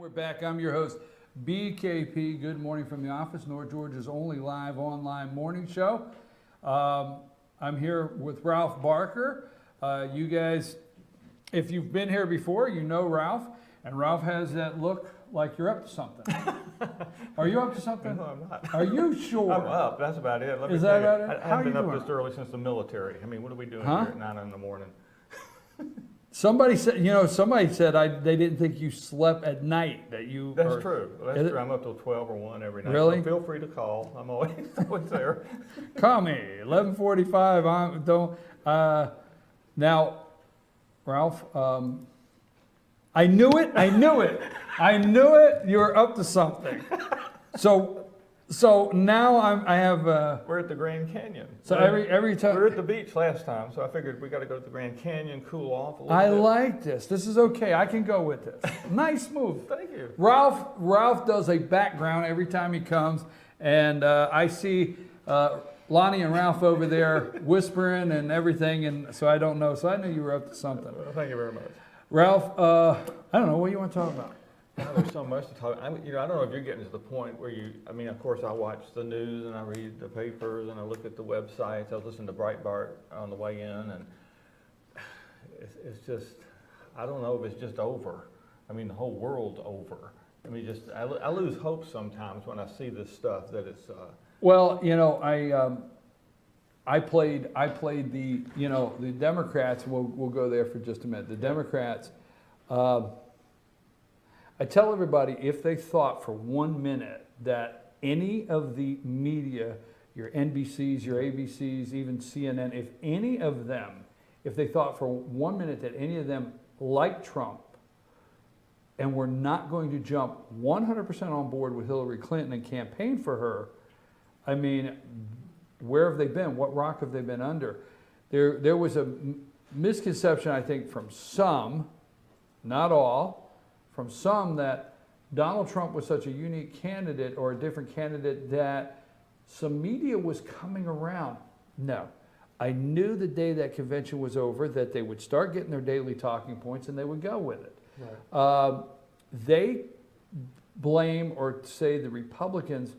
We're back. I'm your host, BKP. Good morning from the office, North Georgia's only live online morning show. I'm here with Ralph Barker. You guys, if you've been here before, you know Ralph, and Ralph has that look like you're up to something. Are you up to something? No, I'm not. Are you sure? I'm up. That's about it. Let me Is tell that you, about it? I How haven't are been you up doing? this early since the military. I mean, what are we doing Huh? here at 9 in the morning? Somebody said, somebody said they didn't think you slept at night. That you. That's are, true. That's true. I'm up till 12 or 1 every night. Really? So feel free to call. I'm always there. Call me 11:45. Now, Ralph. I knew it. I knew it. I knew it. You were up to something. So now I have. We're at the Grand Canyon. So every time We were at the beach last time, so I figured we got to go to the Grand Canyon, cool off a little I bit. like this. This is okay. I can go with this. Nice move. Thank you. Ralph does a background every time he comes, and I see Lonnie and Ralph over there whispering and everything, and so I don't know. So I knew you were up to something. Well, thank you very much. Ralph, I don't know, what do you want to talk about? There's so much to talk. I don't know if you're getting to the point where of course I watch the news and I read the papers and I look at the websites. I listen to Breitbart on the way in, and it's just, I don't know if it's just over. I mean, the whole world's over. I mean, I lose hope sometimes when I see this stuff that it's. Well, I played the the Democrats. We'll go there for just a minute. The Democrats. I tell everybody, if they thought for 1 minute that any of the media, your NBCs, your ABCs, even CNN, if any of them, if they thought for 1 minute that any of them liked Trump and were not going to jump 100% on board with Hillary Clinton and campaign for her, I mean, where have they been? What rock have they been under? There was a misconception, I think, from some, not all, from some, that Donald Trump was such a unique candidate or a different candidate that some media was coming around. No. I knew the day that convention was over that they would start getting their daily talking points and they would go with it. Right. They blame or say the Republicans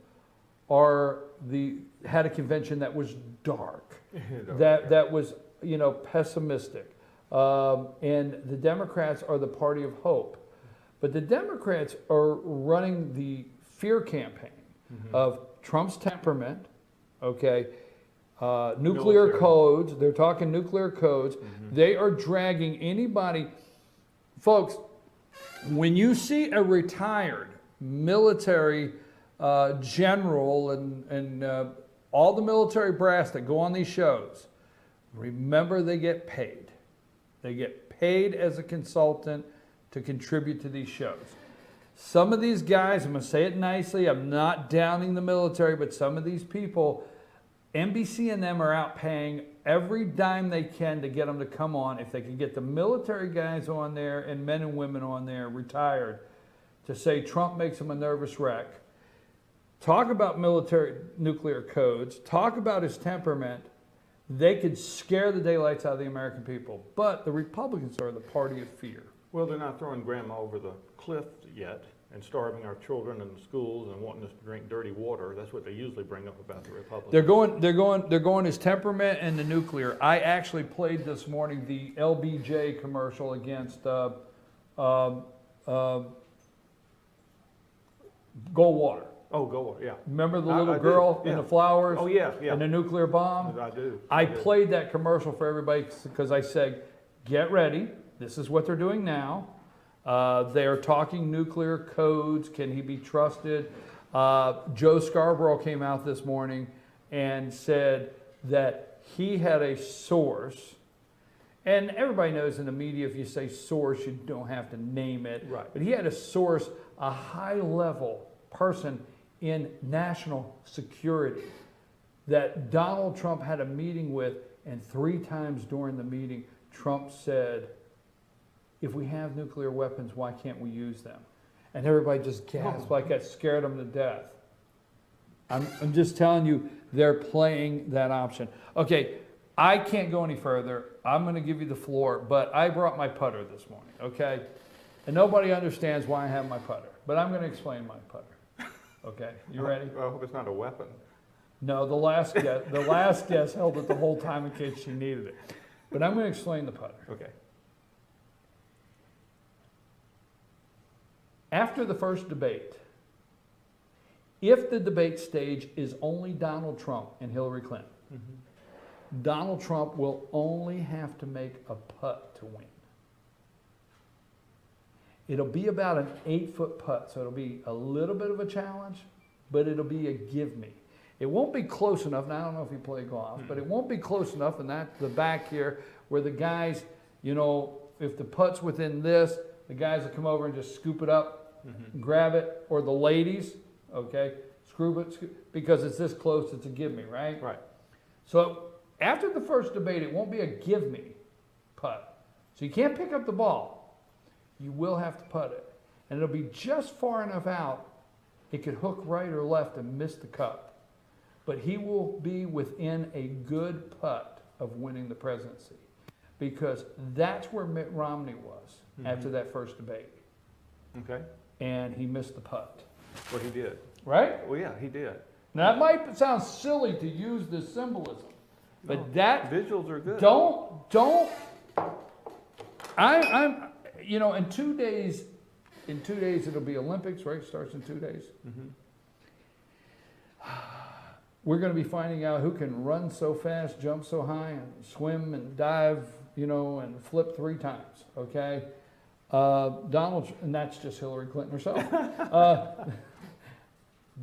had a convention that was dark, that was pessimistic, and the Democrats are the party of hope. But the Democrats are running the fear campaign of Trump's temperament, nuclear Military. codes. They're talking nuclear codes. They are dragging anybody. Folks, when you see a retired military general and all the military brass that go on these shows, remember they get paid. They get paid as a consultant to contribute to these shows. Some of these guys, I'm going to say it nicely, I'm not downing the military, but some of these people, NBC and them are out paying every dime they can to get them to come on. If they can get the military guys on there and men and women on there, retired, to say Trump makes them a nervous wreck, talk about military nuclear codes, talk about his temperament, they could scare the daylights out of the American people. But the Republicans are the party of fear. Well, they're not throwing grandma over the cliff yet and starving our children in the schools and wanting us to drink dirty water. That's what they usually bring up about the Republicans. They're going his temperament and the nuclear. I actually played this morning the LBJ commercial against Goldwater. Oh, go on, yeah. Remember the I little do, girl yeah. in the flowers? Oh, yeah, yeah. And the nuclear bomb? I do. I do. played that commercial for everybody because I said, get ready. This is what they're doing now. They're talking nuclear codes. Can he be trusted? Joe Scarborough came out this morning and said that he had a source. And everybody knows in the media, if you say source, you don't have to name it. Right. But he had a source, a high-level person in national security that Donald Trump had a meeting with, and 3 times during the meeting, Trump said, if we have nuclear weapons, why can't we use them? And everybody just gasped like that, scared them to death. I'm just telling you, they're playing that option. Okay, I can't go any further. I'm going to give you the floor, but I brought my putter this morning, okay? And nobody understands why I have my putter. but I'm going to explain my putter. Okay, you ready? I hope it's not a weapon. No, the last guest held it the whole time in case she needed it. But I'm going to explain the putter. Okay. After the first debate, if the debate stage is only Donald Trump and Hillary Clinton, Donald Trump will only have to make a putt to win. It'll be about an 8-foot putt, so it'll be a little bit of a challenge, but it'll be a give me. It won't be close enough, and I don't know if you play golf, but it won't be close enough, and that's the back here, where the guys, you know, if the putt's within this, the guys will come over and just scoop it up, grab it, or the ladies, okay, scoop it, because it's this close, it's a give me, right? Right. So after the first debate, it won't be a give me putt. So you can't pick up the ball. You will have to putt it. And it'll be just far enough out, it could hook right or left and miss the cup. But he will be within a good putt of winning the presidency. Because that's where Mitt Romney was after that first debate. Okay. And he missed the putt. Well, he did. Right? Well, yeah, he did. Now, it might sound silly to use this symbolism, but No, that visuals are good. I'm, you know, in 2 days it'll be Olympics, right? Starts in 2 days. We're going to be finding out who can run so fast, jump so high, and swim and dive, you know, and flip 3 times, okay? And that's just Hillary Clinton herself.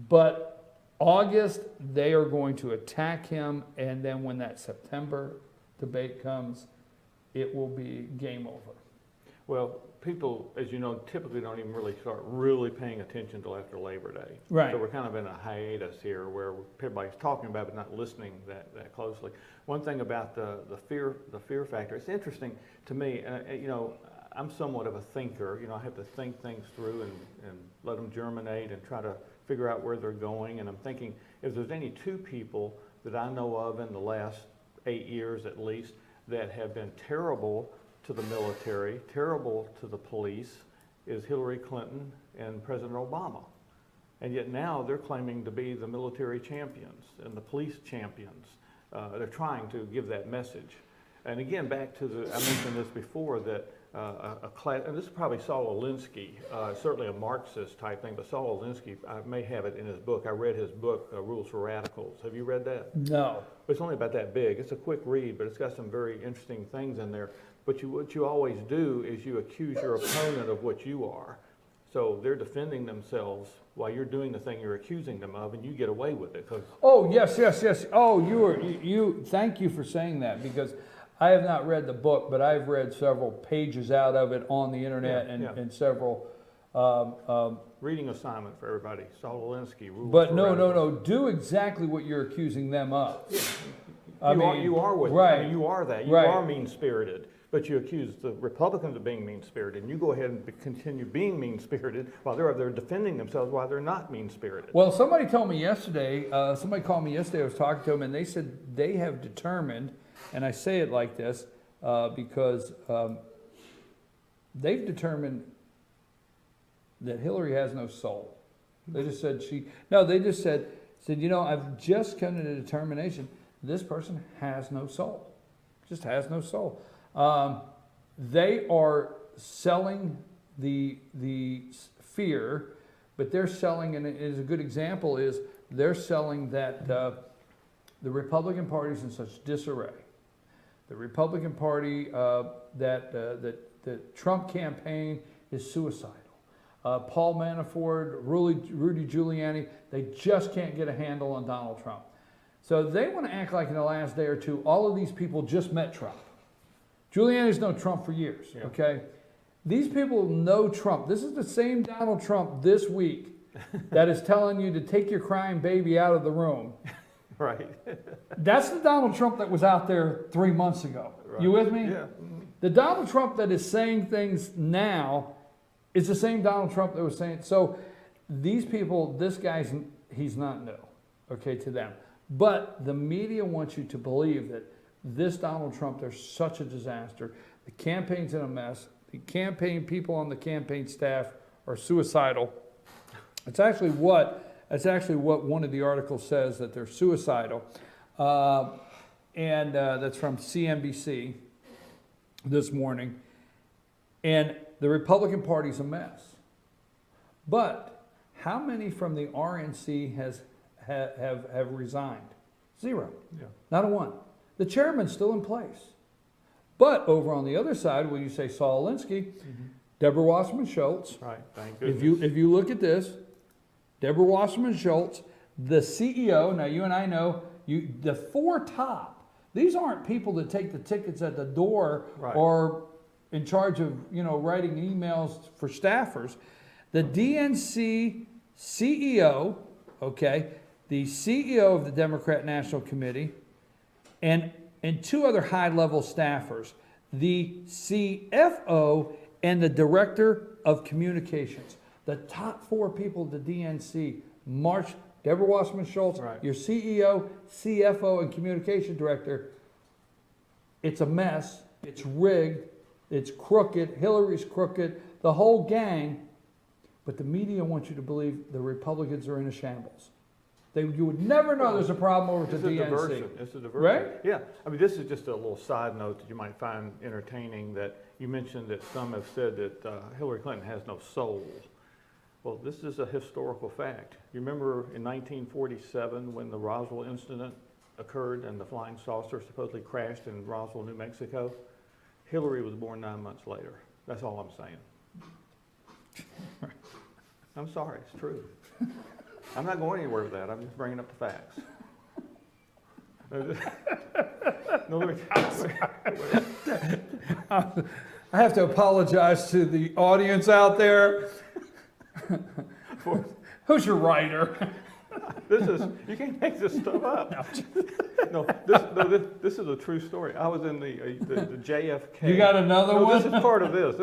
But August, they are going to attack him, and then when that September debate comes, it will be game over. Well, people, as you know, typically don't even really start really paying attention until after Labor Day. Right. So we're kind of in a hiatus here where everybody's talking about it but not listening that closely. One thing about the fear factor, it's interesting to me, you know, I'm somewhat of a thinker. You know, I have to think things through and let them germinate and try to figure out where they're going. And I'm thinking, if there's any 2 people that I know of in the last 8 years at least that have been terrible to the military, terrible to the police, is Hillary Clinton and President Obama. And yet now they're claiming to be the military champions and the police champions. They're trying to give that message. And again, back to I mentioned this before, that a class, and this is probably Saul Alinsky, certainly a Marxist type thing, but Saul Alinsky, I may have it in his book. I read his book, Rules for Radicals. Have you read that? No. It's only about that big. It's a quick read, but it's got some very interesting things in there. But what you always do is you accuse your opponent of what you are. So they're defending themselves while you're doing the thing you're accusing them of, and you get away with it. Oh, yes. Oh, thank you for saying that, because I have not read the book, but I've read several pages out of it on the internet and several. Reading assignment for everybody. Saul Alinsky, Rules But for no. Radicals. Do exactly what you're accusing them of. You are what right. I mean, you are that. You right. are mean-spirited. But you accuse the Republicans of being mean-spirited, and you go ahead and continue being mean-spirited while they're defending themselves while they're not mean-spirited. Well, somebody told me yesterday, somebody called me yesterday, I was talking to them, and they said they have determined, and I say it like this because they've determined that Hillary has no soul. They just said they just said, you know, I've just come to the determination, this person has no soul. Just has no soul. They are selling the fear, but they're selling, and it is a good example, is they're selling that the Republican Party is in such disarray. The Republican Party, that the Trump campaign is suicidal. Paul Manafort, Rudy Giuliani, they just can't get a handle on Donald Trump. So they want to act like in the last day or 2, all of these people just met Trump. Giuliani's known Trump for years, okay? These people know Trump. This is the same Donald Trump this week that is telling you to take your crying baby out of the room. Right. That's the Donald Trump that was out there 3 months ago. Right. You with me? Yeah. The Donald Trump that is saying things now is the same Donald Trump that was saying. So these people, this guy's, he's not new, okay, to them. But the media wants you to believe that this Donald Trump, there's such a disaster. The campaign's in a mess. The campaign people on the campaign staff are suicidal. That's actually what one of the articles says, that they're suicidal. And that's from CNBC this morning. And the Republican Party's a mess. But how many from the RNC have resigned? Zero. Yeah. Not a one. The chairman's still in place. But over on the other side, when you say Saul Alinsky, Deborah Wasserman Schultz, Right, thank goodness. if you look at this, Deborah Wasserman Schultz, the CEO, now you and I know, the four top, these aren't people that take the tickets at the door Right. or in charge of, writing emails for staffers. The DNC CEO, okay, the CEO of the Democrat National Committee, and two other high-level staffers, the CFO and the Director of Communications. The top four people at the DNC marched. Deborah Wasserman Schultz, Right. your CEO, CFO, and Communication Director. It's a mess. It's rigged. It's crooked. Hillary's crooked. The whole gang. But the media wants you to believe the Republicans are in a shambles. You would never know there's a problem over at the It's a DNC. diversion. It's a diversion. Right? Yeah. I mean, this is just a little side note that you might find entertaining, that you mentioned that some have said that Hillary Clinton has no soul. Well, this is a historical fact. You remember in 1947 when the Roswell incident occurred and the flying saucer supposedly crashed in Roswell, New Mexico? Hillary was born 9 months later. That's all I'm saying. I'm sorry, it's true. I'm not going anywhere with that. I'm just bringing up the facts. No, I have to apologize to the audience out there. Who's your writer? you can't make this stuff up. This is a true story. I was in the JFK. You got another No, one? this is part of this.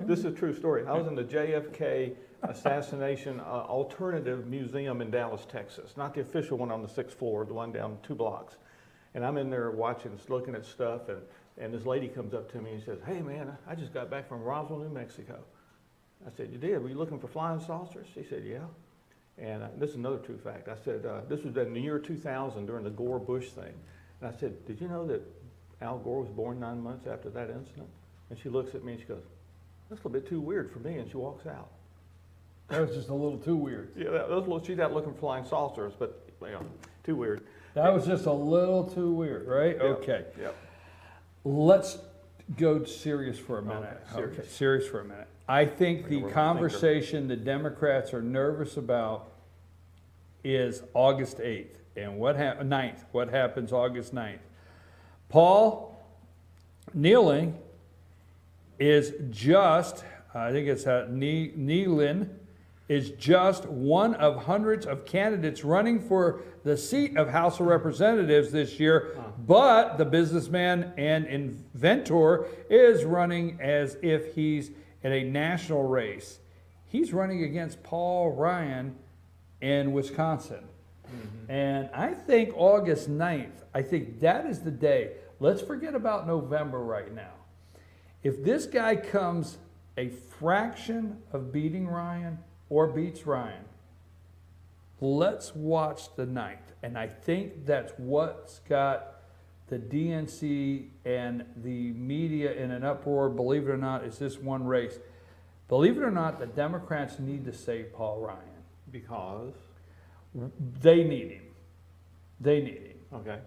This is a true story. I was in the JFK Assassination Alternative Museum in Dallas, Texas. Not the official one on the 6th floor, the one down 2 blocks. And I'm in there watching, looking at stuff, and this lady comes up to me and says, "Hey man, I just got back from Roswell, New Mexico." I said, "You did? Were you looking for flying saucers?" She said, "Yeah." And this is another true fact. I said, this was in the year 2000 during the Gore-Bush thing. And I said, "Did you know that Al Gore was born 9 months after that incident?" And she looks at me and she goes, "That's a little bit too weird for me," and she walks out. That was just a little too weird. Yeah, she's out looking for flying saucers, but too weird. That was just a little too weird, right? Yep. Okay. Yep. Let's go serious for a minute. Okay, Serious for a minute. I think the We're a conversation the Democrats are nervous about is August 8th. And 9th. What happens August 9th? Paul Nealon is just, I think it's Nealon, is just one of hundreds of candidates running for the seat of House of Representatives this year, but the businessman and inventor is running as if he's in a national race. He's running against Paul Ryan in Wisconsin. And I think August 9th, I think that is the day. Let's forget about November right now. If this guy comes a fraction of beating Ryan or beats Ryan, let's watch the 9th. And I think that's what's got the DNC and the media in an uproar. Believe it or not, is this one race. Believe it or not, the Democrats need to save Paul Ryan. Because? They need him. They need him. Okay.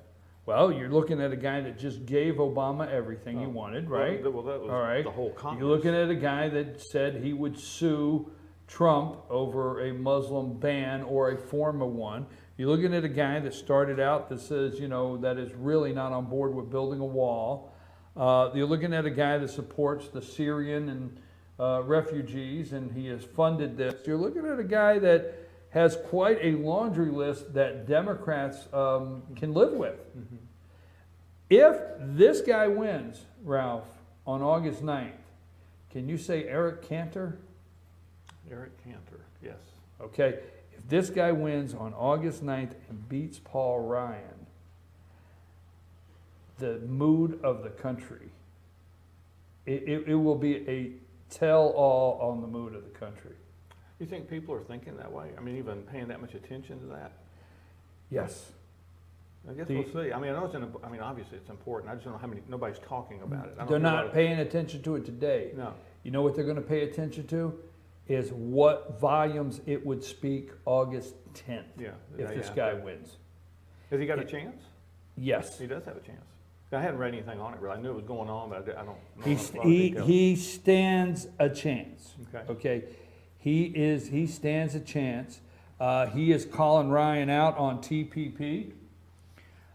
Well, you're looking at a guy that just gave Obama everything he wanted, right? Well, that was All right. the whole Congress. You're looking at a guy that said he would sue Trump over a Muslim ban or a form of one. You're looking at a guy that started out that says, that is really not on board with building a wall. You're looking at a guy that supports the Syrian and refugees, and he has funded this. You're looking at a guy that has quite a laundry list that Democrats can live with. Mm-hmm. If this guy wins, Ralph, on August 9th, can you say Eric Cantor? Eric Cantor, yes. Okay, if this guy wins on August 9th and beats Paul Ryan, the mood of the country, it will be a tell-all on the mood of the country. You think people are thinking that way? I mean, even paying that much attention to that? Yes. I guess The- we'll see. I mean, I mean, obviously it's important. I just don't know how many, nobody's talking about it. I don't They're hear a lot not of- paying attention to it today. No. You know what they're gonna pay attention to? Is what volumes it would speak August 10th, Yeah. if yeah, this yeah. guy wins. Has he got a chance? Yes. He does have a chance. I hadn't read anything on it really. I knew it was going on, but I don't know He, a lot of he, details. he stands a chance. Okay. Okay, he stands a chance. He is calling Ryan out on TPP.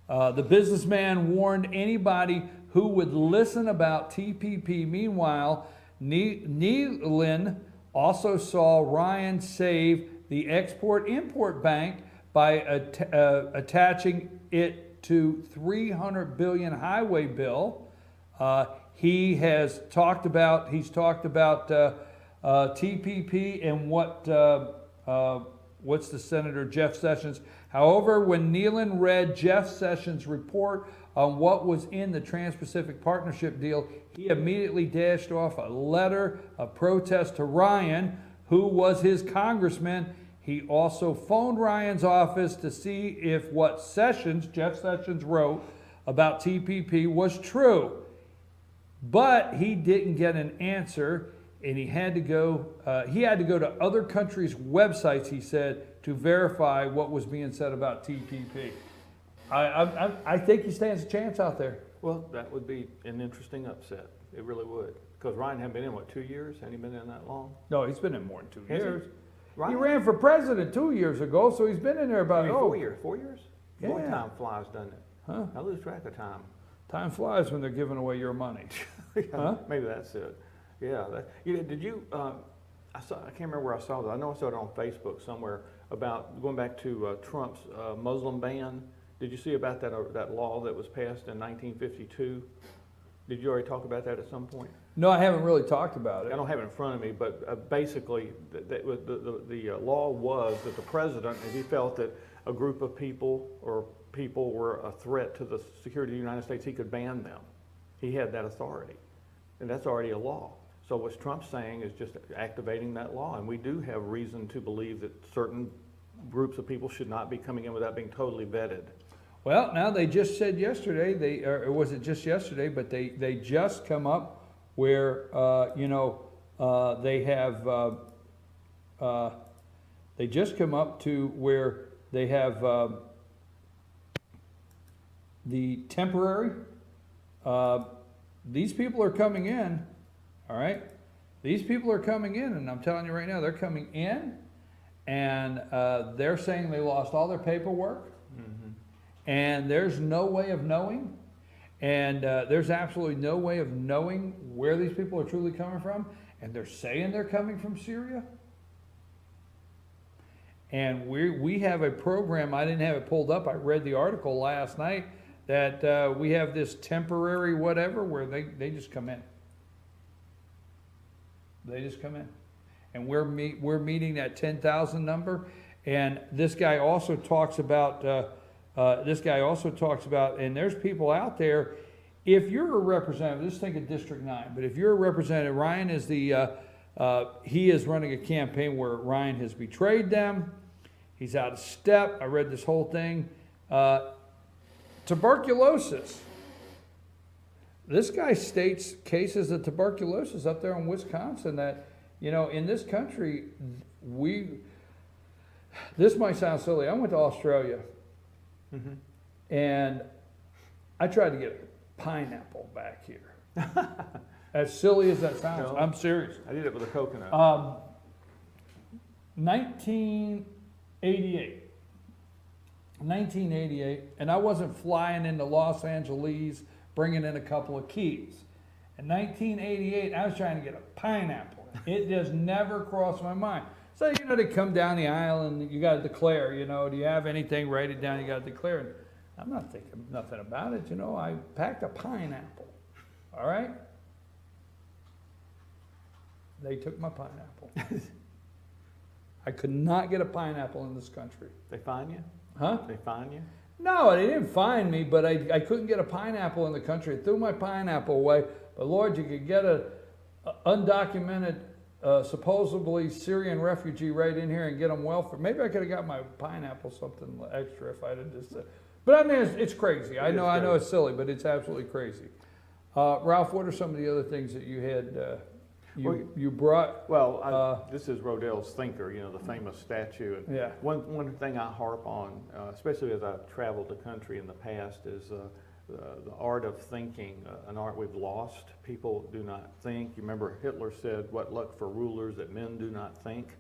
The businessman warned anybody who would listen about TPP. Meanwhile, Nealon also saw Ryan save the Export-Import Bank by attaching it to $300 billion highway bill. He's talked about TPP and what's the Senator Jeff Sessions. However, when Nealon read Jeff Sessions' report on what was in the Trans-Pacific Partnership deal, he immediately dashed off a letter of protest to Ryan, who was his congressman. He also phoned Ryan's office to see if what Jeff Sessions wrote about TPP was true. But he didn't get an answer, and he had to go to other countries' websites, he said, to verify what was being said about TPP. I think he stands a chance out there. Well, that would be an interesting upset. It really would. Because Ryan hadn't been in, what, 2 years? Hadn't he been in that long? No, he's been in more than 2 Has he? years. He Ryan? ran for president 2 years ago, so he's been in there about, I mean, 4 years. 4 years? Boy, Yeah. time flies, doesn't it? Huh? I lose track of time. Time flies when they're giving away your money. Yeah, Huh? maybe that's it. Yeah. Did you? I can't remember where I saw that. I know I saw it on Facebook somewhere about going back to Trump's Muslim ban. Did you see about that law that was passed in 1952? Did you already talk about that at some point? No, I haven't really talked about I it. don't have it in front of me, but basically, the law was that the president, if he felt that a group of people or people were a threat to the security of the United States, he could ban them. He had that authority, and that's already a law. So what Trump's saying is just activating that law, and we do have reason to believe that certain groups of people should not be coming in without being totally vetted. Well, now they just said yesterday, or was it just yesterday, but they just come up where, they just come up to where they have the temporary, these people are coming in, all right? These people are coming in, and I'm telling you right now, they're coming in, and they're saying they lost all their paperwork, and there's no way of knowing, and there's absolutely no way of knowing where these people are truly coming from, and they're saying they're coming from Syria. And we have a program, I didn't have it pulled up, I read the article last night, that we have this temporary whatever where they just come in. They just come in. And we're meeting that 10,000 number. And this guy also talks about, and there's people out there, if you're a representative, just think of District 9, but if you're a representative, Ryan is he is running a campaign where Ryan has betrayed them. He's out of step. I read this whole thing. Tuberculosis. This guy states cases of tuberculosis up there in Wisconsin that, in this country, this might sound silly. I went to Australia and I tried to get a pineapple back here. As silly as that sounds, No. I'm serious. I did it with a coconut. 1988, and I wasn't flying into Los Angeles bringing in a couple of keys. In 1988, I was trying to get a pineapple. It just never crossed my mind. So, they come down the aisle and you got to declare, do you have anything? Write it down, you got to declare. And I'm not thinking nothing about it, I packed a pineapple, all right? They took my pineapple. I could not get a pineapple in this country. They fine you? Huh? They fine you? No, they didn't find me, but I couldn't get a pineapple in the country. I threw my pineapple away. But Lord, you could get a undocumented supposedly Syrian refugee right in here and get them welfare. Maybe I could have got my pineapple something extra if I'd have just. But I mean, it's crazy. I know it's silly, but it's absolutely crazy. Ralph, what are some of the other things that you had? You brought. Well, this is Rodell's Thinker, you know, the famous statue. And Yeah. One thing I harp on, especially as I've traveled the country in the past, is the art of thinking, an art we've lost. People do not think. You remember Hitler said, "What luck for rulers that men do not think."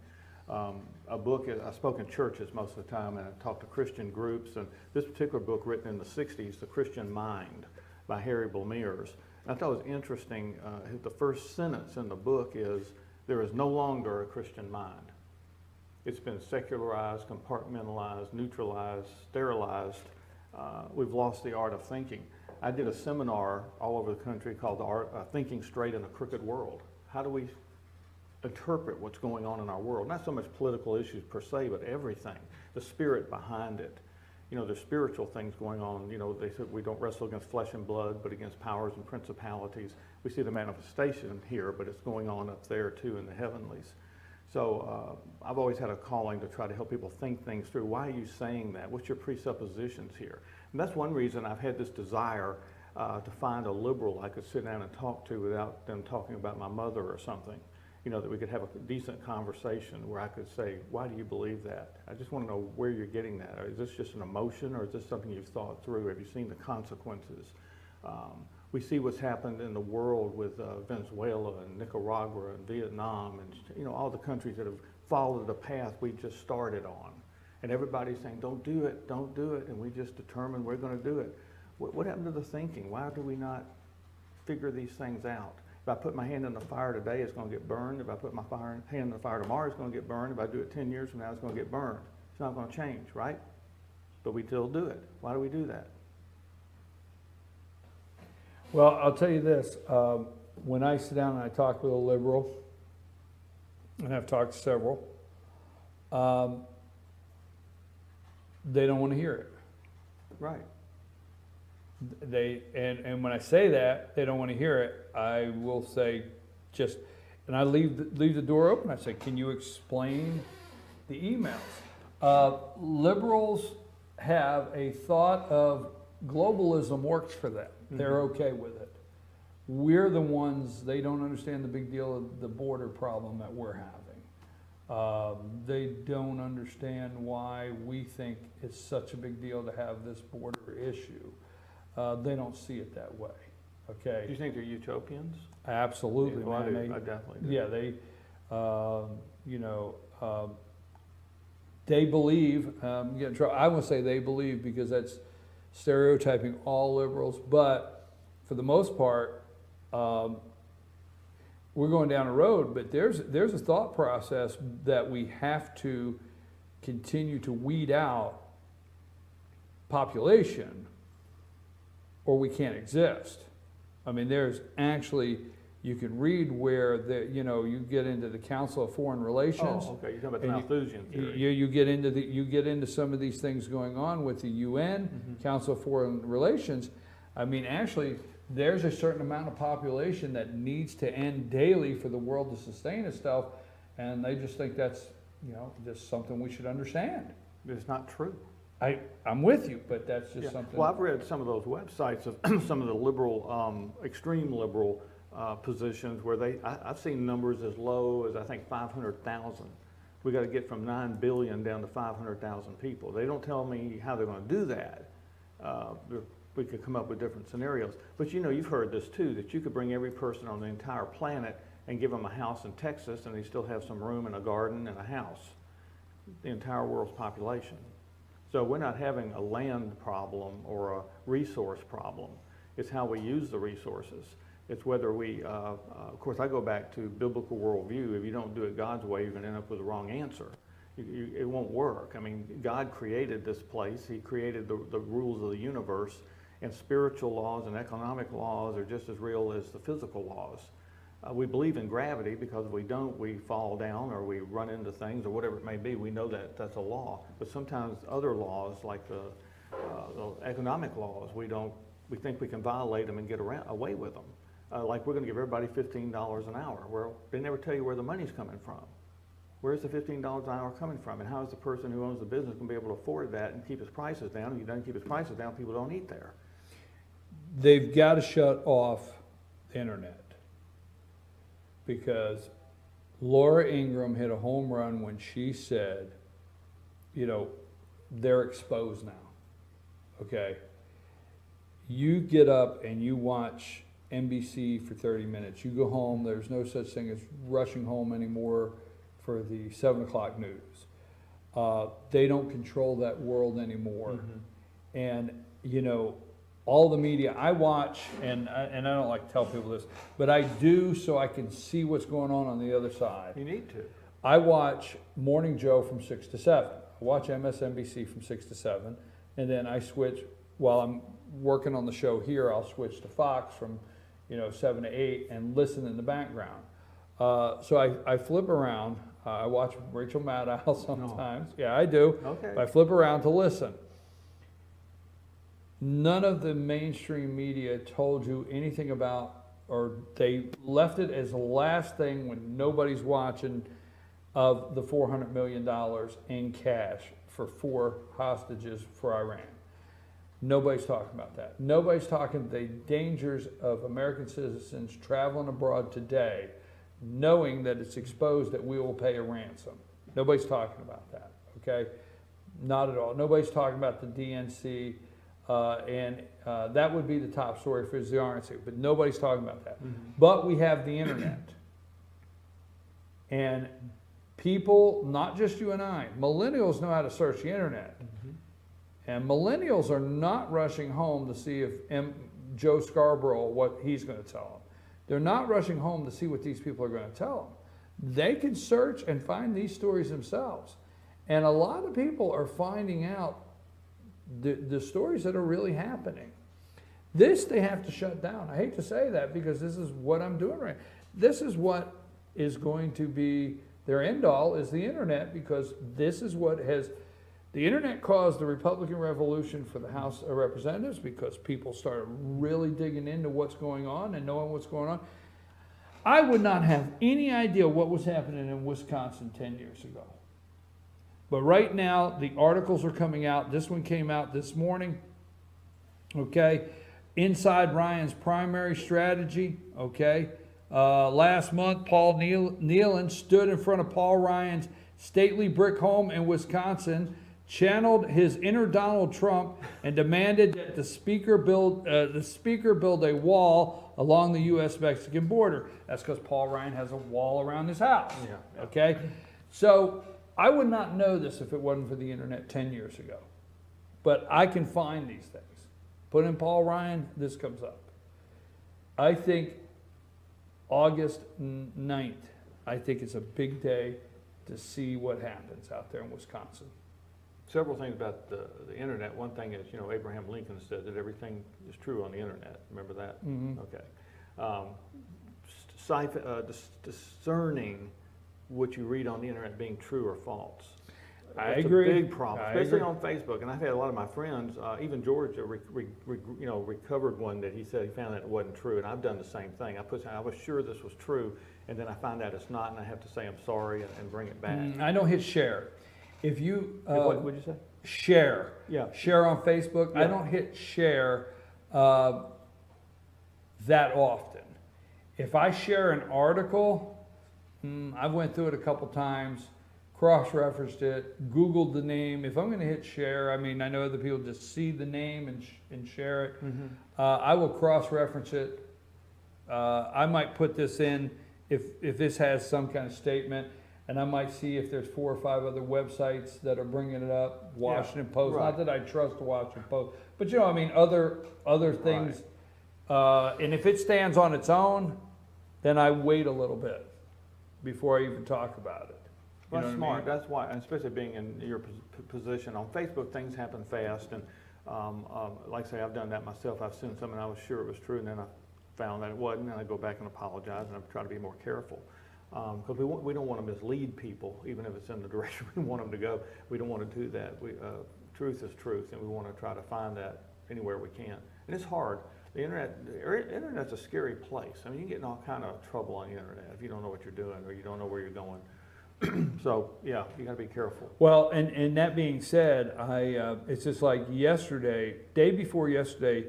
A book, I spoke in churches most of the time, and I talked to Christian groups, and this particular book written in the 60s, The Christian Mind, by Harry Blamires. I thought it was interesting, the first sentence in the book is, there is no longer a Christian mind. It's been secularized, compartmentalized, neutralized, sterilized. We've lost the art of thinking. I did a seminar all over the country called the Art of Thinking Straight in a Crooked World. How do we interpret what's going on in our world? Not so much political issues per se, but everything, the spirit behind it. You know, there's spiritual things going on. You know, they said we don't wrestle against flesh and blood, but against powers and principalities. We see the manifestation here, but it's going on up there too in the heavenlies. So I've always had a calling to try to help people think things through. Why are you saying that? What's your presuppositions here? And that's one reason I've had this desire to find a liberal I could sit down and talk to without them talking about my mother or something. You know, that we could have a decent conversation where I could say, why do you believe that? I just want to know where you're getting that. Is this just an emotion, or is this something you've thought through? Have you seen the consequences? We see what's happened in the world with Venezuela and Nicaragua and Vietnam and, you know, all the countries that have followed the path we just started on. And everybody's saying, don't do it, don't do it. And we just determined we're going to do it. What happened to the thinking? Why do we not figure these things out? If I put my hand in the fire today, it's going to get burned. If I put my hand in the fire tomorrow, it's going to get burned. If I do it 10 years from now, it's going to get burned. It's not going to change, right? But we still do it. Why do we do that? Well, I'll tell you this. When I sit down and I talk with a liberal, and I've talked to several, they don't want to hear it. Right. And when I say that, they don't want to hear it, I will say and I leave the door open. I say, can you explain the emails? Liberals have a thought of globalism works for them. They're okay with it. We're the ones, they don't understand the big deal of the border problem that we're having. They don't understand why we think it's such a big deal to have this border issue. They don't see it that way. Okay. Do you think they're utopians? Absolutely. Yeah, well, man. I definitely do. Yeah, they believe. Get in trouble. I won't say they believe because that's stereotyping all liberals. But for the most part, we're going down a road. But there's a thought process that we have to continue to weed out population, or we can't exist. I mean, there's actually, you can read where you get into the Council of Foreign Relations. Oh, okay. You're talking about the Malthusian theory. You get into some of these things going on with the UN, Council of Foreign Relations. I mean, actually, there's a certain amount of population that needs to end daily for the world to sustain itself, and they just think that's, just something we should understand. It's not true. I'm with you, but that's just something. Well, I've read some of those websites of some of the liberal, extreme liberal positions where I've seen numbers as low as I think 500,000. We got to get from 9 billion down to 500,000 people. They don't tell me how they're going to do that. We could come up with different scenarios. But you've heard this too, that you could bring every person on the entire planet and give them a house in Texas and they still have some room and a garden and a house. The entire world's population. So we're not having a land problem or a resource problem. It's how we use the resources. It's whether we, of course, I go back to biblical worldview. If you don't do it God's way, you're going to end up with the wrong answer. It won't work. I mean, God created this place. He created the rules of the universe, and spiritual laws and economic laws are just as real as the physical laws. We believe in gravity because if we don't, we fall down or we run into things or whatever it may be. We know that that's a law. But sometimes other laws, like the economic laws, we think we can violate them and get away with them. like we're gonna give everybody $15 an hour. Well, they never tell you where the money's coming from. Where's the $15 an hour coming from? And how is the person who owns the business gonna be able to afford that and keep his prices down? If he doesn't keep his prices down, people don't eat there. They've got to shut off the internet, because Laura Ingraham hit a home run when she said, you know, they're exposed now, okay? You get up and you watch NBC for 30 minutes. You go home, there's no such thing as rushing home anymore for the 7 o'clock news. They don't control that world anymore. And, you know, all the media, I watch, and I don't like to tell people this, but I do so I can see what's going on the other side. You need to. I watch Morning Joe from 6 to 7. I watch MSNBC from 6 to 7, and then I switch, while I'm working on the show here, I'll switch to Fox from, you know, 7 to 8 and listen in the background. So I flip around. I watch Rachel Maddow sometimes. Yeah, I do. Okay. I flip around to listen. None of the mainstream media told you anything about, or they left it as the last thing when nobody's watching, of the $400 million in cash for 4 hostages for Iran. Nobody's talking about that. Nobody's talking the dangers of American citizens traveling abroad today, knowing that it's exposed that we will pay a ransom. Nobody's talking about that, okay? Not at all. Nobody's talking about the DNC, and that would be the top story for the RNC, but nobody's talking about that. But we have the internet. And people, not just you and I, millennials know how to search the internet. And millennials are not rushing home to see if Joe Scarborough, what he's going to tell them. They're not rushing home to see what these people are going to tell them. They can search and find these stories themselves. And a lot of people are finding out the stories that are really happening. This they have to shut down. I hate to say that, because this is what I'm doing right now. This is what is going to be their end all, is the internet, because this is what has, the internet caused the Republican Revolution for the House of Representatives, because people started really digging into what's going on and knowing what's going on. I would not have any idea what was happening in Wisconsin 10 years ago. But right now, the articles are coming out. This one came out this morning, okay? Inside Ryan's primary strategy, okay? Last month, Paul Nealon stood in front of Paul Ryan's stately brick home in Wisconsin, channeled his inner Donald Trump, and demanded that the speaker build a wall along the U.S.-Mexican border. That's because Paul Ryan has a wall around his house. Yeah. Okay, so I would not know this if it wasn't for the internet 10 years ago, but I can find these things. Put in Paul Ryan, this comes up. I think August 9th, I think it's a big day to see what happens out there in Wisconsin. Several things about the internet. One thing is, you know, Abraham Lincoln said that everything is true on the internet. Remember that? Okay. Discerning what you read on the internet being true or false. I That's agree. a big problem, I especially agree. on Facebook. And I've had a lot of my friends, even George, recovered one that he said he found that it wasn't true. And I've done the same thing. I was sure this was true, and then I find out it's not, and I have to say I'm sorry and bring it back. I don't hit share. If you What would you say? share, Yeah. share on Facebook, I Yeah. don't hit share that often. If I share an article, I went through it a couple times, cross-referenced it, Googled the name. If I'm going to hit share, I mean, I know other people just see the name and share it. I will cross-reference it. I might put this in if this has some kind of statement, and I might see if there's 4 or 5 other websites that are bringing it up. Washington Post, right. not that I trust the Washington Post, but you know, I mean, other things. And if it stands on its own, then I wait a little bit before I even talk about it. You Well, know that's what I smart. mean? That's why, and especially being in your position on Facebook, things happen fast. And like I say, I've done that myself. I've seen something I was sure it was true, and then I found that it wasn't, and I go back and apologize, and I try to be more careful. Because we don't want to mislead people, even if it's in the direction we want them to go. We don't want to do that. Truth is truth, and we want to try to find that anywhere we can. And it's hard. The internet's a scary place. I mean, you get in all kind of trouble on the internet if you don't know what you're doing or you don't know where you're going. So, yeah, you got to be careful. Well, and that being said, it's just like yesterday, day before yesterday,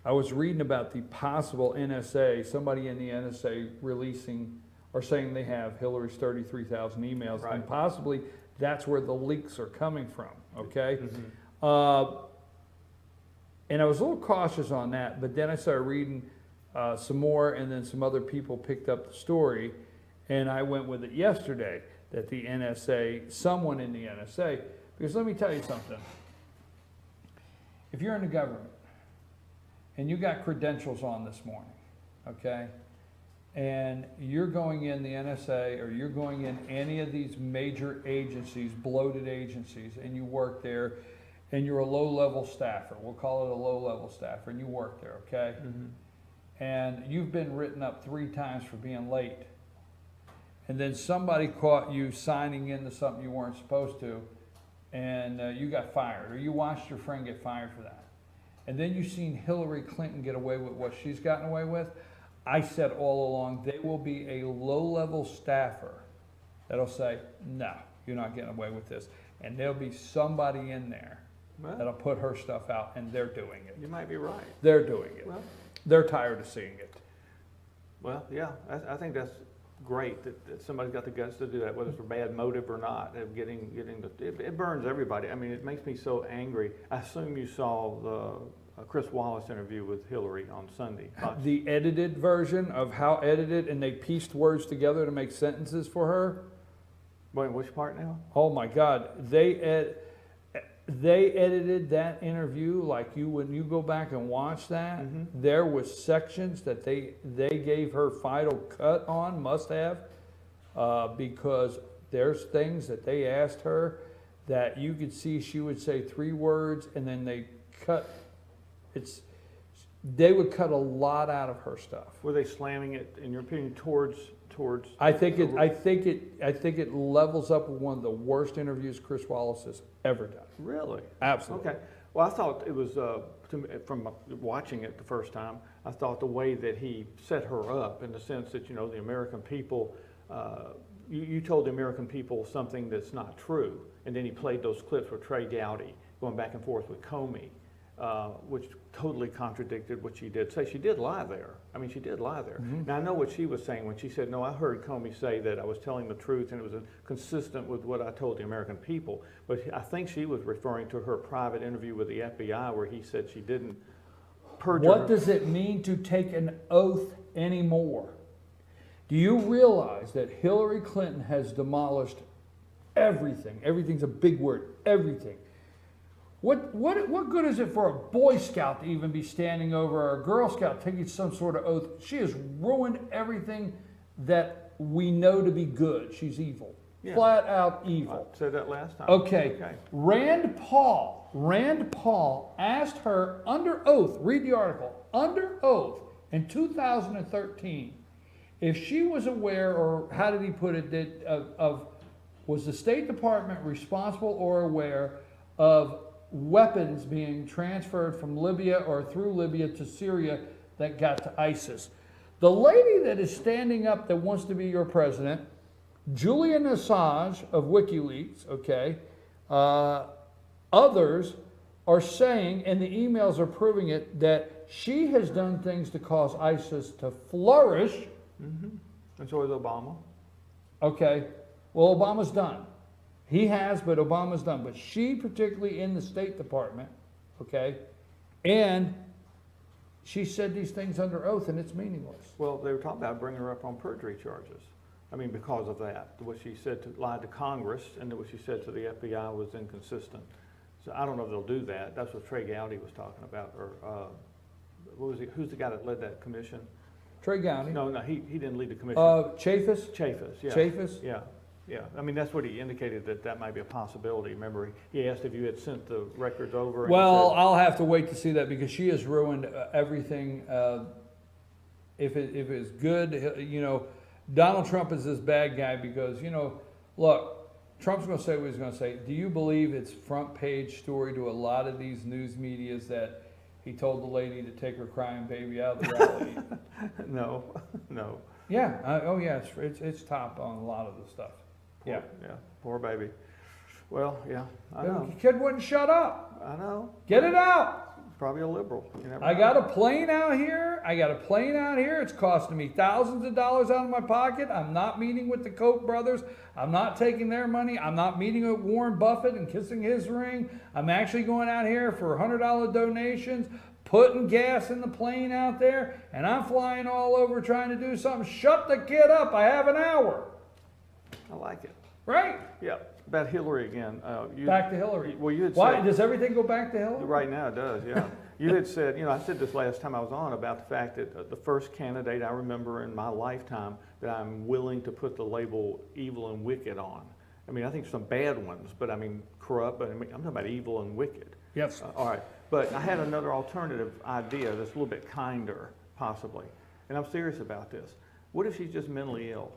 I was reading about the possible NSA, somebody in the NSA releasing or saying they have Hillary's 33,000 emails, Right. and possibly that's where the leaks are coming from, okay? And I was a little cautious on that, but then I started reading some more, and then some other people picked up the story, and I went with it yesterday, that the NSA, someone in the NSA, because let me tell you something. If you're in the government, and you got credentials on this morning, okay, and you're going in the NSA, or you're going in any of these major agencies, bloated agencies, and you work there, and you're a low-level staffer, we'll call it a low-level staffer, and you work there, okay? And you've been written up 3 times for being late, and then somebody caught you signing into something you weren't supposed to, and you got fired, or you watched your friend get fired for that. And then you've seen Hillary Clinton get away with what she's gotten away with. I said all along, they will be a low-level staffer that'll say, no, you're not getting away with this. And there'll be somebody in there that'll put her stuff out, and they're doing it. You might be right. They're doing it. Well, They're tired of seeing it. well, yeah, I think that's great that somebody's got the guts to do that, whether it's for bad motive or not, of getting it burns everybody. I mean, it makes me so angry. I assume you saw the Chris Wallace interview with Hillary on Sunday. The edited version of how edited, and they pieced words together to make sentences for her. Wait, which part now? Oh my God, they edited that interview like when you go back and watch that, there was sections that they gave her final cut on, must have, because there's things that they asked her that you could see she would say 3 words, and then they would cut a lot out of her stuff. Were they slamming it, in your opinion, towards? I think it levels up with one of the worst interviews Chris Wallace has ever done. Really? Absolutely. Okay. Well, I thought it was, from watching it the first time, I thought the way that he set her up, in the sense that, the American people, you told the American people something that's not true, and then he played those clips with Trey Gowdy going back and forth with Comey, which totally contradicted what she did say. She did lie there. I mean, she did lie there. Now, I know what she was saying when she said, no, I heard Comey say that I was telling the truth, and it was consistent with what I told the American people. But I think she was referring to her private interview with the FBI, where he said she didn't perjure. What does it mean to take an oath anymore? Do you realize that Hillary Clinton has demolished everything? Everything's a big word, everything. What good is it for a Boy Scout to even be standing over, or a Girl Scout taking some sort of oath? She has ruined everything that we know to be good. She's evil. Yeah. Flat out evil. I said that last time. Okay. Rand Paul asked her under oath, read the article, under oath in 2013, if she was aware, or how did he put it, was the State Department responsible or aware of weapons being transferred from Libya or through Libya to Syria that got to ISIS. The lady that is standing up that wants to be your president, Julian Assange of WikiLeaks, okay, others are saying, and the emails are proving it, that she has done things to cause ISIS to flourish. And so is Obama. Okay, well, Obama's done. He has, but Obama's done. But she, particularly in the State Department, okay, and she said these things under oath, and it's meaningless. Well, they were talking about bringing her up on perjury charges. I mean, because of that. What she said lied to Congress, and what she said to the FBI was inconsistent. So I don't know if they'll do that. That's what Trey Gowdy was talking about. Or what was he? Who's the guy that led that commission? Trey Gowdy. No, he didn't lead the commission. Chafis. Yeah. Chafis. Yeah. I mean, that's what he indicated, that might be a possibility. Remember, he asked if you had sent the records over. And Well, said, I'll have to wait to see that, because she has ruined everything. If it's good, Donald Trump is this bad guy because, look, Trump's going to say what he's going to say. Do you believe it's front page story to a lot of these news medias that he told the lady to take her crying baby out of the rally. No, no. Yeah, oh yeah, it's top on a lot of the stuff. Yeah. Yeah, poor baby. Well, yeah, I know. The kid wouldn't shut up. I know. Get it out. Probably a liberal. You never I know. got a plane out here. It's costing me thousands of dollars out of my pocket. I'm not meeting with the Koch brothers. I'm not taking their money. I'm not meeting with Warren Buffett and kissing his ring. I'm actually going out here for $100 donations, putting gas in the plane out there, and I'm flying all over trying to do something. Shut the kid up. I have an hour. I like it. Right? Yeah. About Hillary again. Back to Hillary. Well, you had Why? said, Does everything go back to Hillary? right now it does, yeah. You had said, I said this last time I was on about the fact that the first candidate I remember in my lifetime that I'm willing to put the label evil and wicked on. I mean, I think some bad ones, but I mean corrupt, but I'm talking about evil and wicked. Yes. All right. But I had another alternative idea that's a little bit kinder, possibly. And I'm serious about this. What if she's just mentally ill?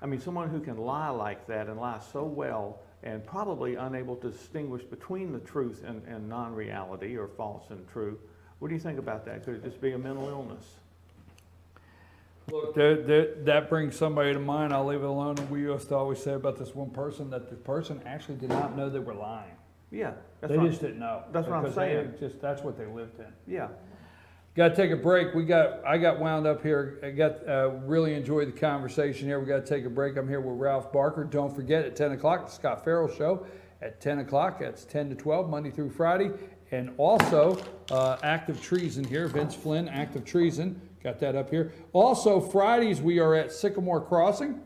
I mean, someone who can lie like that and lie so well and probably unable to distinguish between the truth and non-reality or false and true. What do you think about that? Could it just be a mental illness? Look, that brings somebody to mind. I'll leave it alone. And we used to always say about this one person that the person actually did not know they were lying. Yeah. They just didn't know. That's what I'm Because saying. that's what they lived in. Yeah. Got to take a break. I got wound up here. Really enjoyed the conversation here. We got to take a break. I'm here with Ralph Barker. Don't forget at 10 o'clock, the Scott Farrell Show at 10 o'clock. That's 10 to 12, Monday through Friday. And also, Active Treason here. Vince Flynn, Active Treason. Got that up here. Also, Fridays, we are at Sycamore Crossing,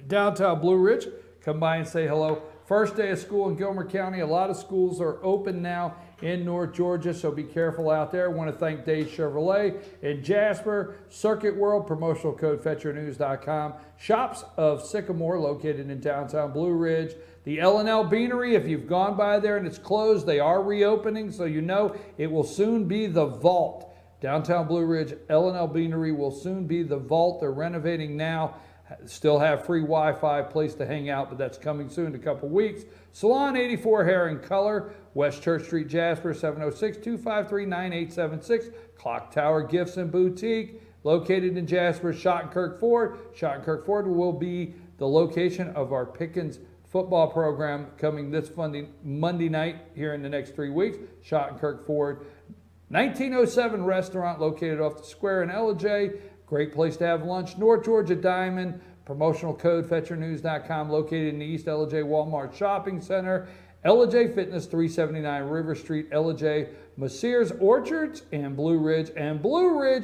downtown Blue Ridge. Come by and say hello. First day of school in Gilmer County. A lot of schools are open now in North Georgia, so be careful out there. I want to thank Dave Chevrolet in Jasper, Circuit World, promotional code FetcherNews.com, Shops of Sycamore, located in downtown Blue Ridge, the L&L Beanery. If you've gone by there and it's closed, they are reopening, so you know it will soon be the Vault. Downtown Blue Ridge, L&L Beanery will soon be the Vault. They're renovating now. Still have free Wi-Fi, place to hang out, but that's coming soon in a couple weeks. Salon 84 Hair and Color, West Church Street, Jasper, 706-253-9876. Clock Tower Gifts and Boutique, located in Jasper. Schottenkirk Ford. Schottenkirk Ford will be the location of our Pickens football program coming this Monday night here in the next 3 weeks. Schottenkirk Ford. 1907 Restaurant, located off the square in Ellijay. Great place to have lunch. North Georgia Diamond, promotional code FetcherNews.com, located in the East Ellijay Walmart Shopping Center. Ellijay Fitness, 379 River Street, Ellijay. Messrs. Orchards and Blue Ridge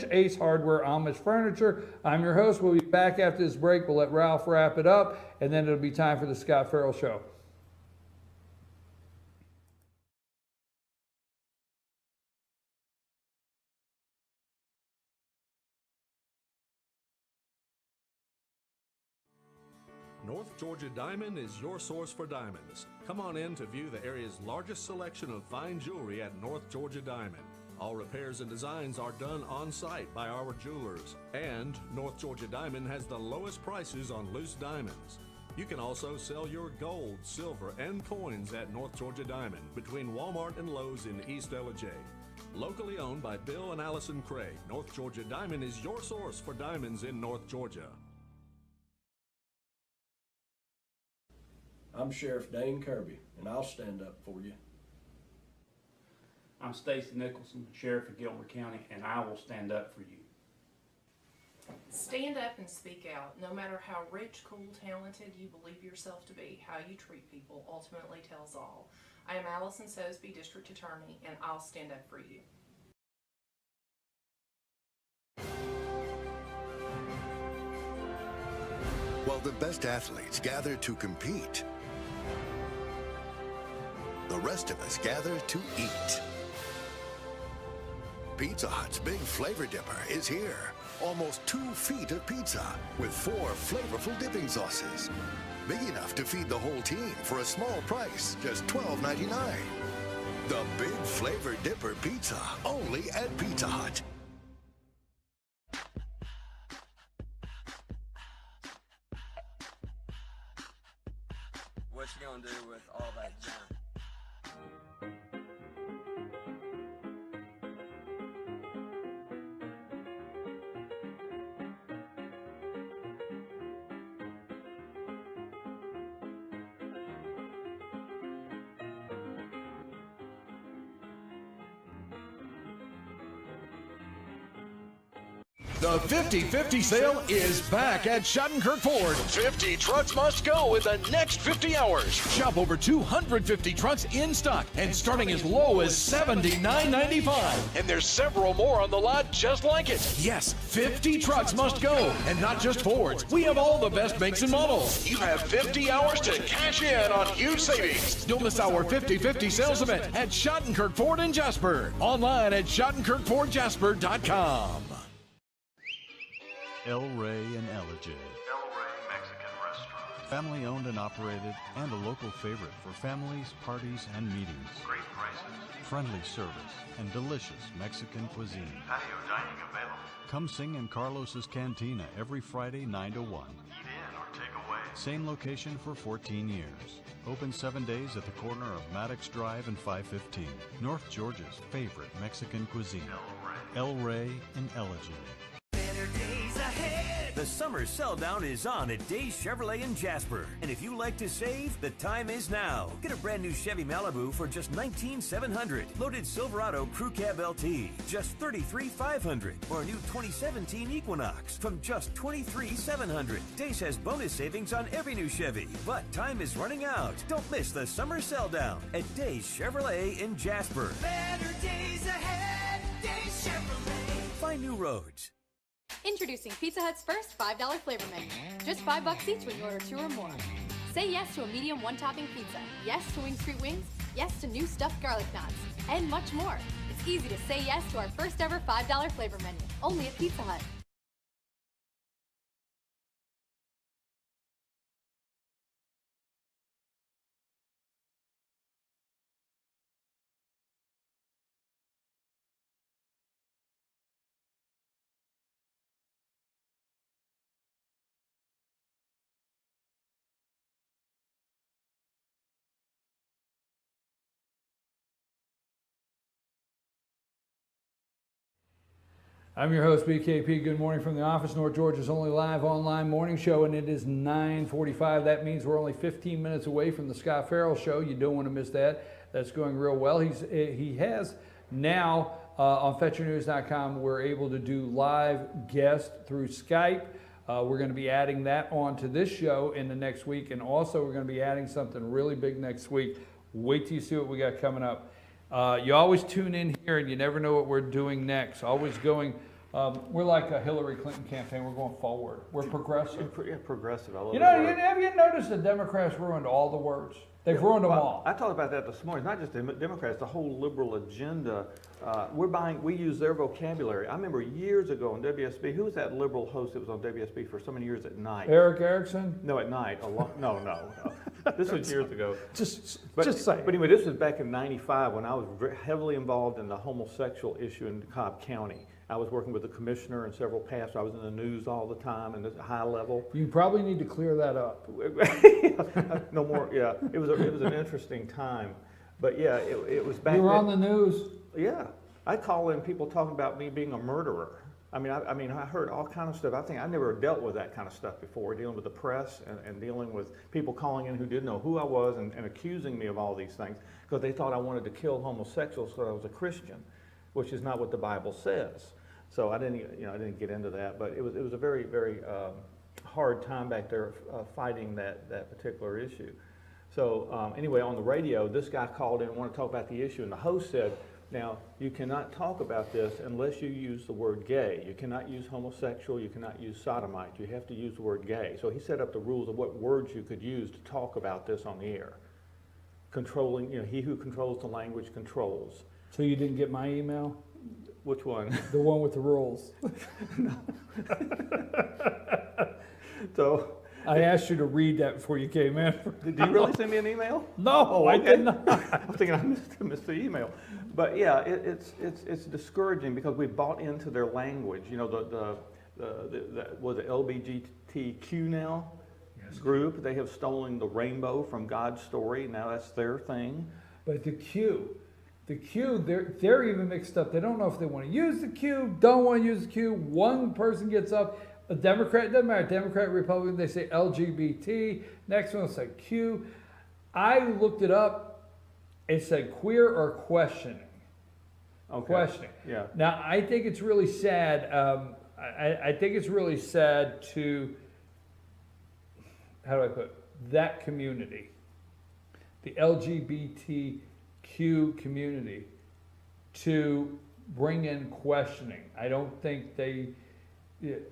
Ace Hardware Amish Furniture. I'm your host. We'll be back after this break. We'll let Ralph wrap it up, and then it'll be time for the Scott Farrell Show. North Georgia Diamond is your source for diamonds. Come on in to view the area's largest selection of fine jewelry at North Georgia Diamond. All repairs and designs are done on site by our jewelers. And North Georgia Diamond has the lowest prices on loose diamonds. You can also sell your gold, silver, and coins at North Georgia Diamond between Walmart and Lowe's in East Ellijay. Locally owned by Bill and Allison Craig, North Georgia Diamond is your source for diamonds in North Georgia. I'm Sheriff Dane Kirby, and I'll stand up for you. I'm Stacy Nicholson, Sheriff of Gilmer County, and I will stand up for you. Stand up and speak out. No matter how rich, cool, talented you believe yourself to be, how you treat people ultimately tells all. I am Allison Sosby, District Attorney, and I'll stand up for you. While the best athletes gather to compete, the rest of us gather to eat. Pizza Hut's Big Flavor Dipper is here. Almost 2 feet of pizza with 4 flavorful dipping sauces. Big enough to feed the whole team for a small price, just $12.99. The Big Flavor Dipper Pizza, only at Pizza Hut. What you gonna do with all that junk? The 50-50 sale is back at Schottenkirk Ford. 50 trucks must go in the next 50 hours. Shop over 250 trucks in stock and starting as low as $79.95. And there's several more on the lot just like it. Yes, 50 trucks must go, and not just Fords. We have all the best makes and models. You have 50 hours to cash in on huge savings. Don't miss our 50-50 sales event at Schottenkirk Ford in Jasper. Online at SchottenkirkFordJasper.com. El Rey and Ellijay. El Rey Mexican Restaurant. Family owned and operated and a local favorite for families, parties, and meetings. Great prices. Friendly service and delicious Mexican cuisine. Patio dining available. Come sing in Carlos's Cantina every Friday 9 to 1. Eat in or take away. Same location for 14 years. Open 7 days at the corner of Maddox Drive and 515. North Georgia's favorite Mexican cuisine. El Rey and Ellijay. The summer sell-down is on at Days Chevrolet in Jasper. And if you like to save, the time is now. Get a brand new Chevy Malibu for just $19,700. Loaded Silverado Crew Cab LT, just $33,500. Or a new 2017 Equinox from just $23,700. Days has bonus savings on every new Chevy. But time is running out. Don't miss the summer sell-down at Days Chevrolet in Jasper. Better days ahead, Days Chevrolet. Find new roads. Introducing Pizza Hut's first $5 flavor menu. Just $5 each when you order 2 or more. Say yes to a medium one-topping pizza. Yes to Wing Street Wings. Yes to new stuffed garlic knots. And much more. It's easy to say yes to our first ever $5 flavor menu. Only at Pizza Hut. I'm your host, BKP. Good morning from the office. North Georgia's only live online morning show, and it is 9:45. That means we're only 15 minutes away from the Scott Farrell Show. You don't want to miss that. That's going real well. He has now on FetcherNews.com, we're able to do live guests through Skype. We're going to be adding that on to this show in the next week, and also we're going to be adding something really big next week. Wait till you see what we got coming up. You always tune in here, and you never know what we're doing next. Always going. We're like a Hillary Clinton campaign. We're going forward. We're progressive. Yeah, progressive. I love you the know, word. have you noticed the Democrats ruined all the words? They've ruined them all. I talked about that this morning. It's not just the Democrats, the whole liberal agenda. We use their vocabulary. I remember years ago on WSB, who was that liberal host that was on WSB for so many years at night? Eric Erickson? No, at night. No. This was years ago. Just say. But anyway, this was back in '95 when I was heavily involved in the homosexual issue in Cobb County. I was working with the commissioner and several pastors. I was in the news all the time and at a high level. You probably need to clear that up. No more. Yeah, it was an interesting time, but yeah, it was back. You were then. on the news. Yeah, I call in people talking about me being a murderer. I heard all kind of stuff. I think I never dealt with that kind of stuff before, dealing with the press and dealing with people calling in who didn't know who I was and accusing me of all these things because they thought I wanted to kill homosexuals because I was a Christian, which is not what the Bible says. So I didn't get into that, but it was a very, very hard time back there fighting that particular issue. So anyway, on the radio, this guy called in and wanted to talk about the issue, and the host said, now, you cannot talk about this unless you use the word gay. You cannot use homosexual, you cannot use sodomite. You have to use the word gay. So he set up the rules of what words you could use to talk about this on the air. Controlling, he who controls the language controls. So you didn't get my email? Which one? The one with the rules. So I asked you to read that before you came in. Did you really send me an email? No, I did not. I was thinking I missed the email. But yeah, it's discouraging because we bought into their language. You know, the LGBTQ now group, they have stolen the rainbow from God's story. Now that's their thing. But the Q, they're even mixed up. They don't know if they want to use the Q, don't want to use the Q. One person gets up, a Democrat, doesn't matter, Democrat, Republican, they say LGBT. Next one will say Q. I looked it up. It said queer or questioning. Okay. Questioning. Yeah. Now, I think it's really sad. I think it's really sad to, how do I put it, that community, the LGBTQ community, to bring in questioning. I don't think they,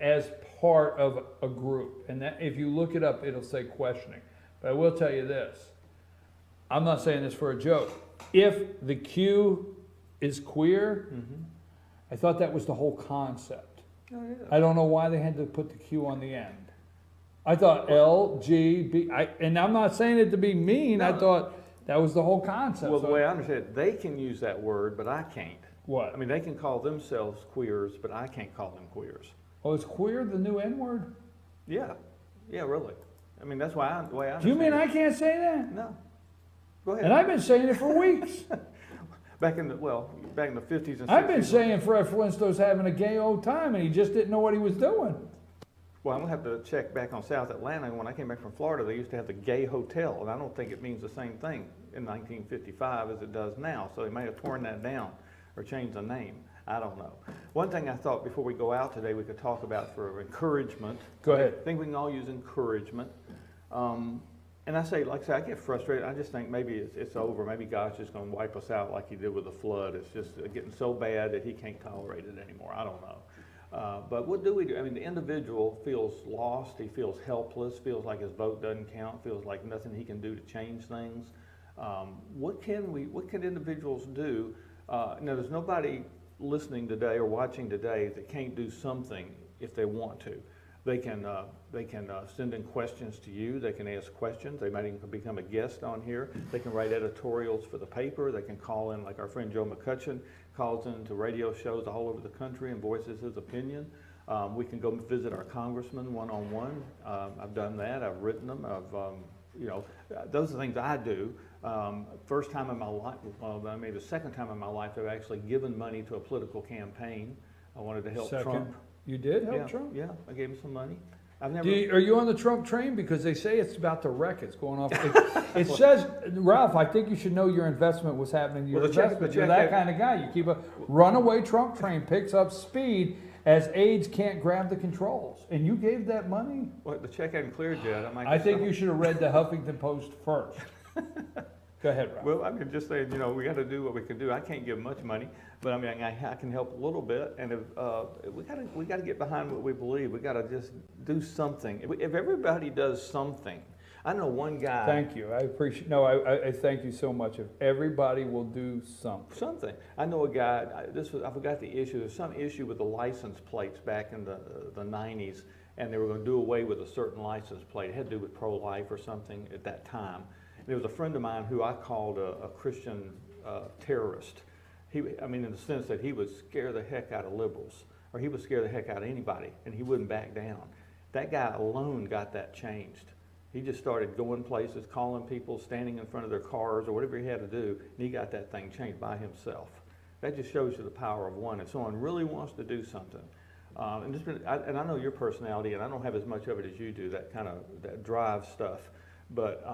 as part of a group, and that if you look it up, it'll say questioning. But I will tell you this, I'm not saying this for a joke. If the Q is queer, I thought that was the whole concept. Oh, yeah. I don't know why they had to put the Q on the end. I thought LGB, and I'm not saying it to be mean, I thought that was the whole concept. Well, the way I understand it, they can use that word, but I can't. What? I mean, they can call themselves queers, but I can't call them queers. Oh, is queer the new N-word? Yeah, yeah, really. I mean, that's why the way I Do you mean understand I can't say that? it. No. Go ahead. And I've been saying it for weeks. back in the 50s and 60s. I've been saying Fred Flintstone's having a gay old time, and he just didn't know what he was doing. Well, I'm gonna have to check back on South Atlanta. When I came back from Florida, they used to have the Gay Hotel, and I don't think it means the same thing in 1955 as it does now. So they may have torn that down or changed the name. I don't know. One thing I thought before we go out today we could talk about for encouragement. Go ahead. I think we can all use encouragement. And I say, like I say, I get frustrated. I just think maybe it's over. Maybe God's just going to wipe us out like he did with the flood. It's just getting so bad that he can't tolerate it anymore. I don't know. But what do we do? I mean, the individual feels lost. He feels helpless, feels like his vote doesn't count, feels like nothing he can do to change things. What can individuals do? Now, there's nobody listening today or watching today that can't do something if they want to. They can send in questions to you. They can ask questions. They might even become a guest on here. They can write editorials for the paper. They can call in, like our friend Joe McCutcheon calls into radio shows all over the country and voices his opinion. We can go visit our congressman one-on-one. I've done that. I've written them. Those are things I do. First time in my life, maybe the second time in my life, I've actually given money to a political campaign. I wanted to help Trump. You did help Trump? Yeah, I gave him some money. I've never. Are you on the Trump train? Because they say it's about to wreck. It's going off. It says, Ralph, I think you should know your investment was happening. You're that kind of guy. You keep a runaway Trump train picks up speed as aides can't grab the controls. And you gave that money? Well, the check hadn't cleared yet. I think you should have read the Huffington Post first. Go ahead, Ralph. Well, I'm just saying, we got to do what we can do. I can't give much money, but I mean, I can help a little bit. And if, we got to get behind what we believe. We got to just do something. If everybody does something, I know one guy. Thank you. I appreciate. No, I thank you so much. If everybody will do something. Something. I know a guy. I forgot the issue. There's some issue with the license plates back in the 90s, and they were going to do away with a certain license plate. It had to do with pro-life or something at that time. There was a friend of mine who I called a Christian terrorist. In the sense that he would scare the heck out of liberals, or he would scare the heck out of anybody, and he wouldn't back down. That guy alone got that changed. He just started going places, calling people, standing in front of their cars, or whatever he had to do, and he got that thing changed by himself. That just shows you the power of one. If someone really wants to do something, and I know your personality, and I don't have as much of it as you do, that drive stuff. But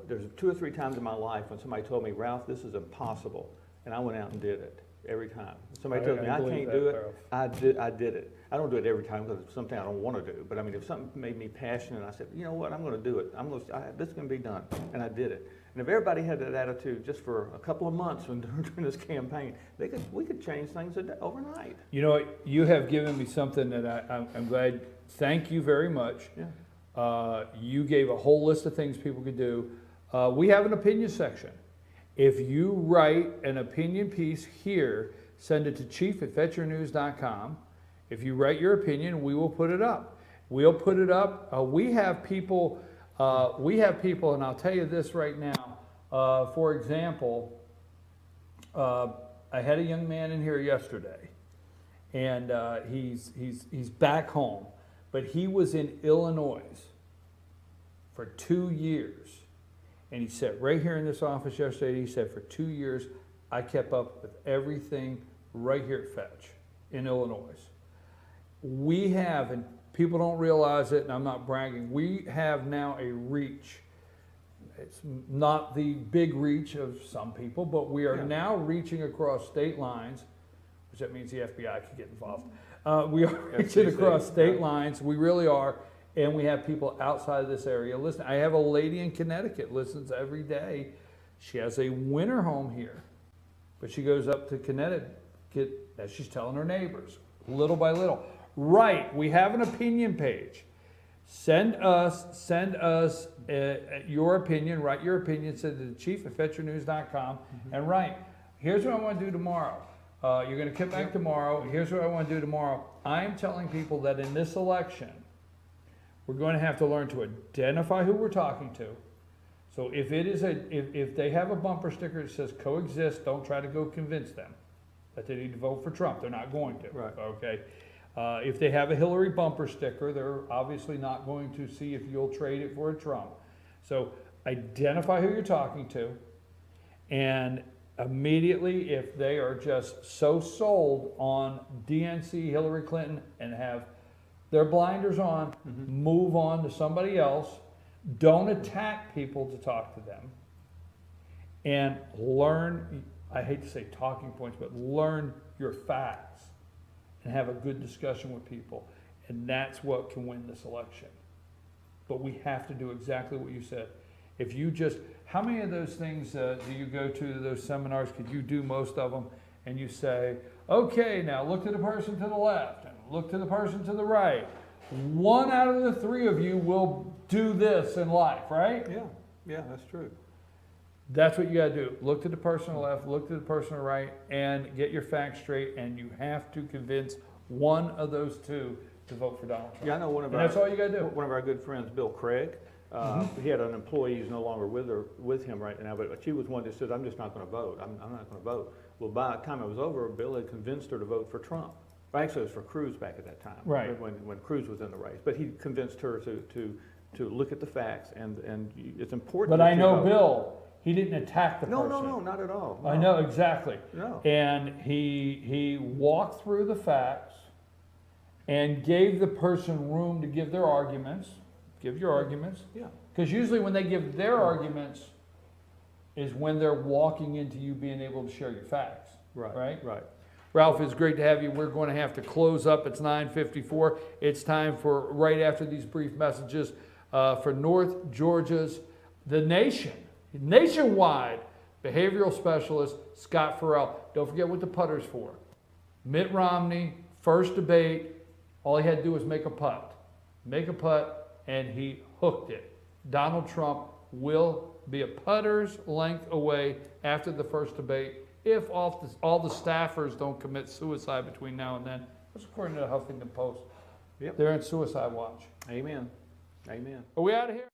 there's 2 or 3 times in my life when somebody told me, Ralph, this is impossible, and I went out and did it every time. Somebody told me I can't do it, I did it. I don't do it every time because it's something I don't want to do. But I mean, if something made me passionate, I said, you know what, I'm going to do it. This is going to be done, and I did it. And if everybody had that attitude just for a couple of months during this campaign, we could change things overnight. You know, you have given me something that I'm glad. Thank you very much. Yeah. You gave a whole list of things people could do. We have an opinion section. If you write an opinion piece here, send it to chief@fetchernews.com. If you write your opinion, we will put it up. We'll put it up. We have people, and I'll tell you this right now. For example, I had a young man in here yesterday, and he's back home, but he was in Illinois for 2 years. And he sat right here in this office yesterday. He said, for 2 years, I kept up with everything right here at Fetch in Illinois. We have, and people don't realize it, and I'm not bragging, we have now a reach. It's not the big reach of some people, but we are now reaching across state lines, which that means the FBI could get involved. We are reaching FCC, across state yeah. lines. We really are. And we have people outside of this area listen. I have a lady in Connecticut listens every day. She has a winter home here, but she goes up to Connecticut as she's telling her neighbors, little by little. Right, we have an opinion page. Send us your opinion. Write your opinion. Send it to chief@veterannews.com and write. Here's what I want to do tomorrow. You're going to come back tomorrow. Here's what I want to do tomorrow. I am telling people that in this election, we're going to have to learn to identify who we're talking to. So if it is if they have a bumper sticker that says coexist, don't try to go convince them that they need to vote for Trump. They're not going to. Right. Okay. If they have a Hillary bumper sticker, they're obviously not going to see if you'll trade it for a Trump. So identify who you're talking to, and immediately, if they are just so sold on DNC, Hillary Clinton, and have their blinders on, move on to somebody else. Don't attack people to talk to them. And learn, I hate to say talking points, but learn your facts and have a good discussion with people. And that's what can win this election. But we have to do exactly what you said. If you just, how many of those things do you go to, those seminars? Could you do most of them? And you say, okay, now look to the person to the left and look to the person to the right. One out of the three of you will do this in life, right? Yeah, that's true. That's what you got to do. Look to the person on the left, look to the person on the right, and get your facts straight. And you have to convince one of those two to vote for Donald Trump. Yeah, I know one of our, that's all you got to do. One of our good friends, Bill Craig, he had an employee who's no longer with him right now, but she was one that said, I'm just not going to vote. I'm not going to vote. Well, by the time it was over, Bill had convinced her to vote for Trump. Well, actually, it was for Cruz back at that time, right? When Cruz was in the race, but he convinced her to look at the facts, and it's important. But I know Bill. He didn't attack the person. No, not at all. No. I know exactly. No. And he walked through the facts and gave the person room to give their arguments. Give your arguments. Yeah. Because usually when they give their arguments is when they're walking into you being able to share your facts. Right. Ralph, it's great to have you. We're going to have to close up. It's 9:54. It's time for, right after these brief messages, for North Georgia's The Nation, nationwide behavioral specialist, Scott Farrell. Don't forget what the putter's for. Mitt Romney, first debate, all he had to do was make a putt. And he hooked it. Donald Trump will be a putter's length away after the first debate if all the staffers don't commit suicide between now and then. That's according to the Huffington Post. Yep. They're in suicide watch. Amen. Amen. Are we out of here?